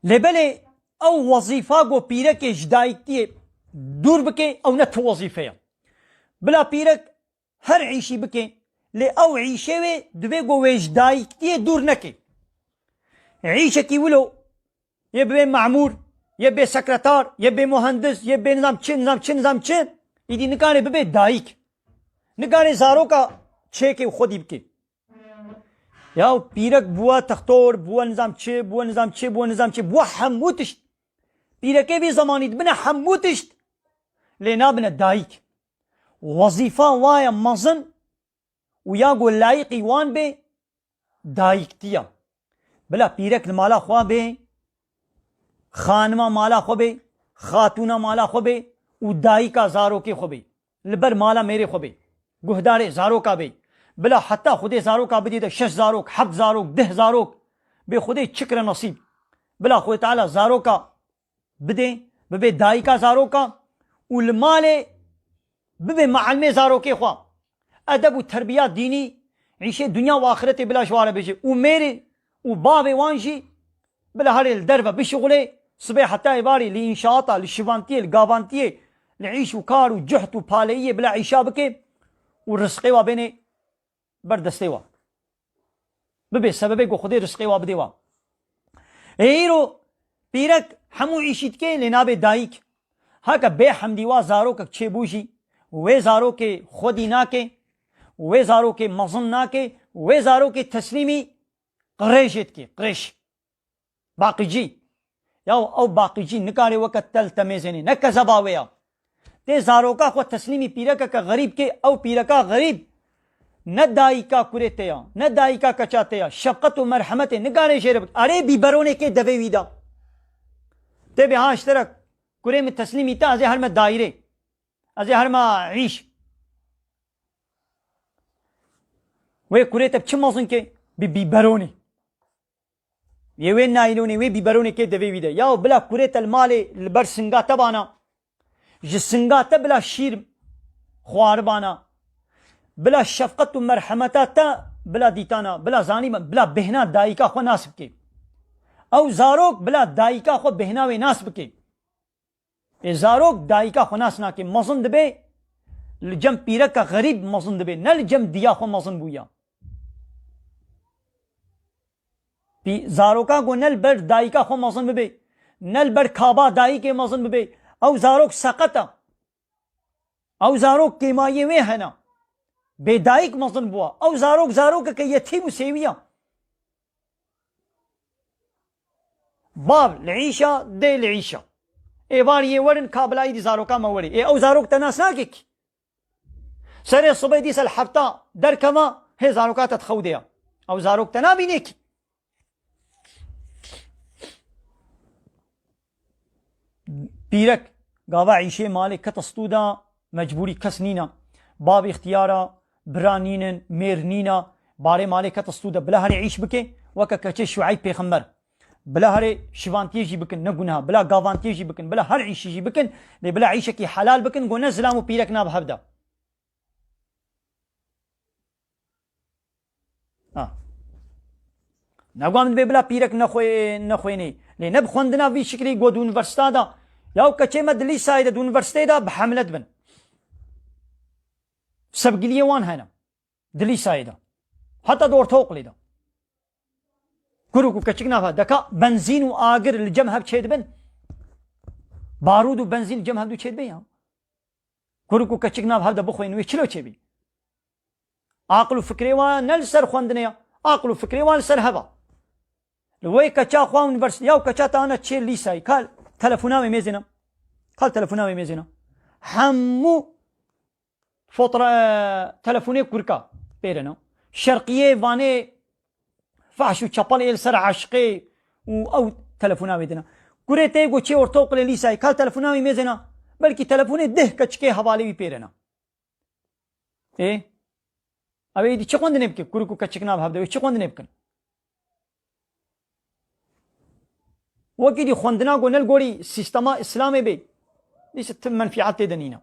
لبلي او وظيفه گو پیرک جدایتی دور بکه او نتو وظیفه بلا پیرک هر عیشی بکه لی او عیشه و دوی گو وجدایتی دور نکه عیشه کی ولو يبي معمور يبي سكرتار يبي مهندس يبي نظام چه ایدی نکاره ببه دایک نکاره زاروکا چه که خود يبكي یا پیرک بوا تختور بوا نظام چه بوا حموتشت پیرکه بی زمانید بنا حموتشت لینا بنا دایک وظیفه وایا مزن ویا گو لایقی وان به دایکتیا بلا پیرک مالا خواه به خانما مالا خو به خاتونا مالا خو به و دایکا زارو کے خو به لبر مالا میرے خو به گهدار زارو کا به بلا حتی خود زارو کا بدید 6 زاروک 7 زاروک 10 زاروک به خود چکر نصیب بلا خود تعالی زارو کا بده ببه دایکا زارو کا والمال ببه معلم زارو کے خوا ادب و تربیت دینی عیشه دنیا و آخرت بلا شواره بشه و میرے و باب وانجی بلا هر الدربه بشغله صبح حتى يباري لإنشاطه للشبانتيه لقابانتيه لعيش وكار وجهت وباليه بلا عيشا بكي والرزقي وبيني بردستيوا ببي سببي قو خدي رزقي وبديوا ايرو بيرك حمو عيشيت كي لنابي دايك هكا بي حمديوا زاروك چه بوشي وي زاروك خودي ناكي وي زاروك مظن ناكي وي زاروك تسليمي قريشت كي قريش باقي جي یا او باقی جی نکارے وقت تل تمیزنی نکا زباویا تے زاروکا خو تسلیمی پیرکا کا غریب کے او پیرکا غریب نہ دائی کا کرتے یا نہ دائی کا کچاتے یا شفقت و مرحمت نکارے شیر ارے بی برونے کے دوے ویدا تے بہا اشترک کرے میں تسلیمی تا ازے ہر میں دائرے ازے ہر میں عیش وے کرے تب چمازن کے بی برونے يوين نايلوني وي بيبروني كي دبي ويدا ياو بلا كوريت المالي البر سنغا تبانا جسنغا تبلا شير خواربانا بلا شفقت ومرحمتا بلا ديتانا بلا زاني بلا بهنا دايكا خو ناسب كي او زاروك بلا دايكا خو بهنا وي ناسب كي زاروك دايكا خو ناسنا كي مزن دبي لجم بيركا غريب مزن دبي نل جم ديا خو مزن بويا زاروکا کو نل بر دایکا خو مزن ببی نل بر کعبہ دائی کے مزن ببی او زاروک سقطا او زاروک کیمایے وے ہے نا بے دایک مزن بوا او زاروک کہ یتیم سیویا باب العيشة دي العيشة اي بار ورن كابلاي دي زاروكا موري اي او زاروك تناسناكك سري الصبي دي سالحبتا در كما هي زاروكا تتخوديا او زاروك تنابينيك بيرك قاوا عيشي مالك كتستودا مجبوري كسنينا باب اختيارا برانينن ميرنينا باري مالك كتستودا بلا هري عيش بكي وكا كچه شعيب پیغمبر بلا هري شوانتي جي بكن نگنها بلا قاوانتي جي بكن بلا هر عيش جي بكن بلا عيشه كي حلال بكن گو نزلامو بيرك ناب هبدا نگوام بلا بيرك نخويني لي نب خوندنا في شكلي گو دون ورستا دا ياو كچه مدلي سايده دون ورستا دا بحملت بن سب گليه وان هنا دلي سايده حتى دور توق ليدا كروكو كچكنا فا دكا بنزين واغر الجمهب چيد بن بارود وبنزين الجمهب دو چيد بن كروكو كچكنا فا دا بخوين وي چلو چي بي عقل وفكري وان نل سر خوندنيا عقل وفكري وان سر هبا لوي كچا خوا يونيفرسيتي ياو كچا تانا چي ليساي قال تلفونامي ميزنا قال تلفونامي ميزنا حمو فطرة تلفوني كوركا بيرنا شرقية واني فحشو چپل ال سر عشقي او تلفونامي دنا كوريتي گو چي ورتوق ليساي قال تلفونامي ميزنا بلكي تلفوني ده كچكي حوالي بي بيرنا ايه ابي دي چقوند نبكي كوركو كچكنا بهبده چقوند نبكن وكي دي خوندنا گو نل گوري سيستما اسلامي بي دي ست منفعات دنينا